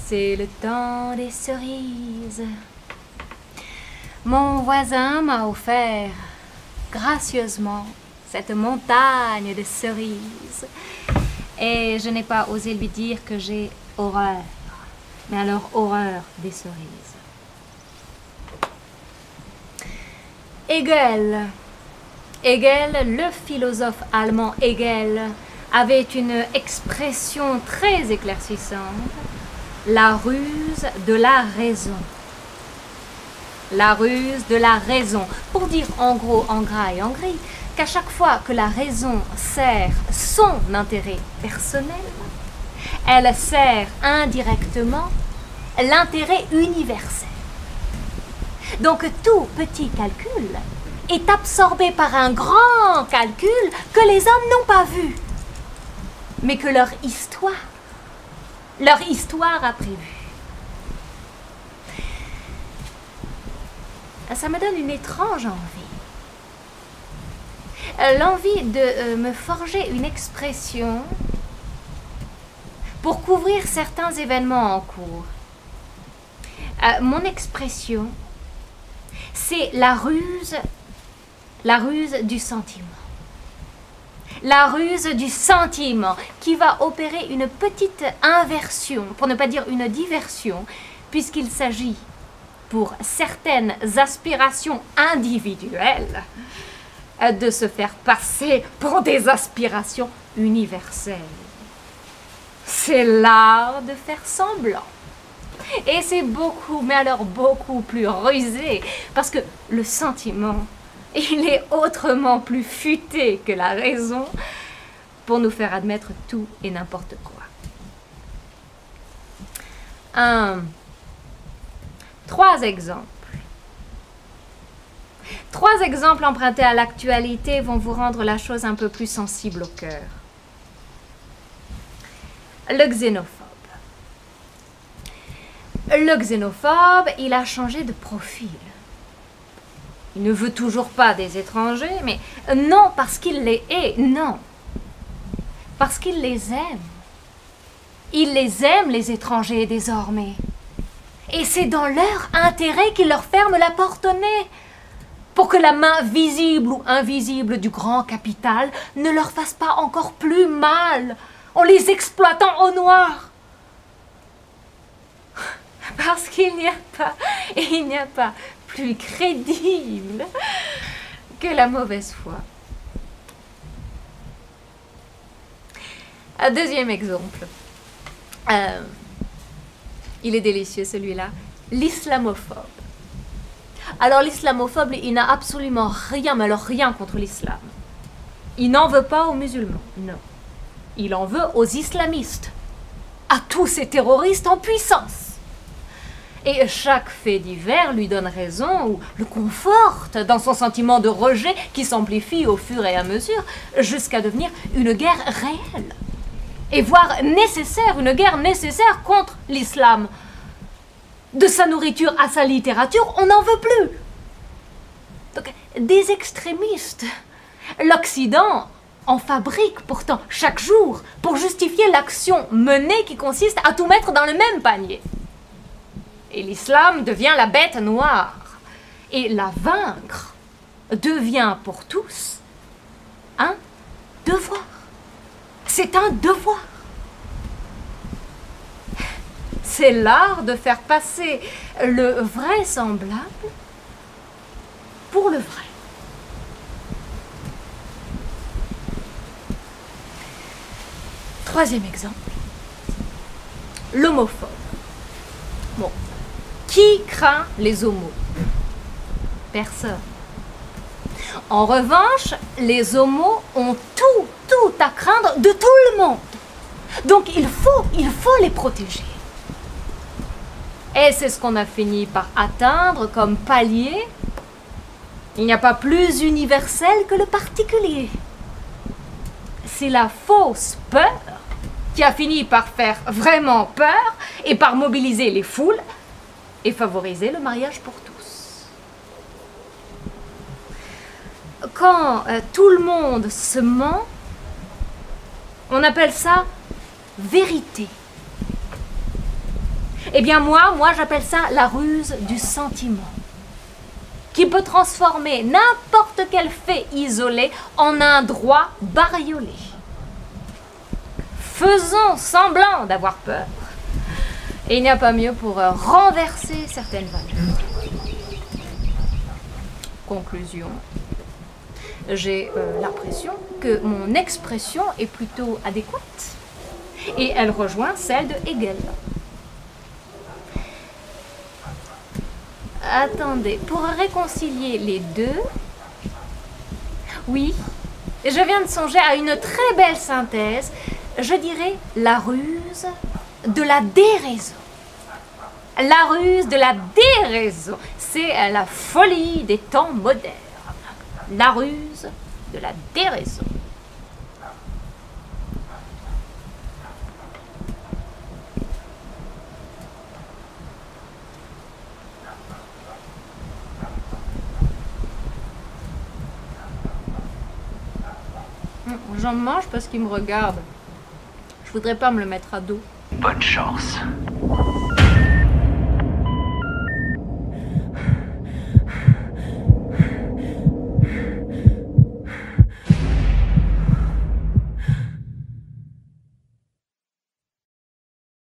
C'est le temps des cerises. Mon voisin m'a offert gracieusement cette montagne de cerises. Et je n'ai pas osé lui dire que j'ai horreur, mais alors horreur des cerises. Hegel, le philosophe allemand Hegel, avait une expression très éclaircissante, la ruse de la raison. La ruse de la raison, pour dire en gros, en gras et en gris, qu'à chaque fois que la raison sert son intérêt personnel, elle sert indirectement l'intérêt universel. Donc tout petit calcul est absorbé par un grand calcul que les hommes n'ont pas vu, mais que leur histoire a prévu. Ça me donne une étrange envie. L'envie de me forger une expression pour couvrir certains événements en cours. Mon expression, c'est la ruse du sentiment. La ruse du sentiment qui va opérer une petite inversion, pour ne pas dire une diversion, puisqu'il s'agit, pour certaines aspirations individuelles, de se faire passer pour des aspirations universelles. C'est l'art de faire semblant. Et c'est beaucoup, mais alors beaucoup plus rusé, parce que le sentiment, il est autrement plus futé que la raison pour nous faire admettre tout et n'importe quoi. 3 exemples. 3 exemples empruntés à l'actualité vont vous rendre la chose un peu plus sensible au cœur. Le xénophobe. Le xénophobe, il a changé de profil. Il ne veut toujours pas des étrangers, mais non parce qu'il les hait, non. Parce qu'il les aime. Il les aime, les étrangers, désormais. Et c'est dans leur intérêt qu'il leur ferme la porte au nez, pour que la main visible ou invisible du grand capital ne leur fasse pas encore plus mal, en les exploitant au noir. Parce qu'il n'y a pas plus crédible que la mauvaise foi. Un deuxième exemple. Il est délicieux celui-là. L'islamophobe. Alors l'islamophobe, il n'a absolument rien, mais alors rien contre l'islam. Il n'en veut pas aux musulmans, non. Il en veut aux islamistes, à tous ces terroristes en puissance. Et chaque fait divers lui donne raison ou le conforte dans son sentiment de rejet qui s'amplifie au fur et à mesure jusqu'à devenir une guerre réelle. Et voire nécessaire, une guerre nécessaire contre l'islam. De sa nourriture à sa littérature, on n'en veut plus. Donc, des extrémistes. L'Occident en fabrique pourtant chaque jour pour justifier l'action menée qui consiste à tout mettre dans le même panier. Et l'islam devient la bête noire. Et la vaincre devient pour tous un devoir. C'est un devoir. C'est l'art de faire passer le vraisemblable pour le vrai. Troisième exemple. L'homophobe. Bon. Qui craint les homos? Personne. En revanche, les homos ont tout à craindre de tout le monde. Donc il faut les protéger. Et c'est ce qu'on a fini par atteindre comme palier. Il n'y a pas plus universel que le particulier. C'est la fausse peur qui a fini par faire vraiment peur et par mobiliser les foules et favoriser le mariage pour tous. Quand tout le monde se ment, on appelle ça vérité. Eh bien moi j'appelle ça la ruse du sentiment, qui peut transformer n'importe quel fait isolé en un droit bariolé. Faisons semblant d'avoir peur. Et il n'y a pas mieux pour renverser certaines valeurs. Conclusion. J'ai l'impression que mon expression est plutôt adéquate. Et elle rejoint celle de Hegel. Attendez, pour réconcilier les deux... Oui, je viens de songer à une très belle synthèse. Je dirais la ruse de la déraison. La ruse de la déraison, c'est la folie des temps modernes. La ruse de la déraison. J'en mange parce qu'il me regarde. Je voudrais pas me le mettre à dos. Bonne chance.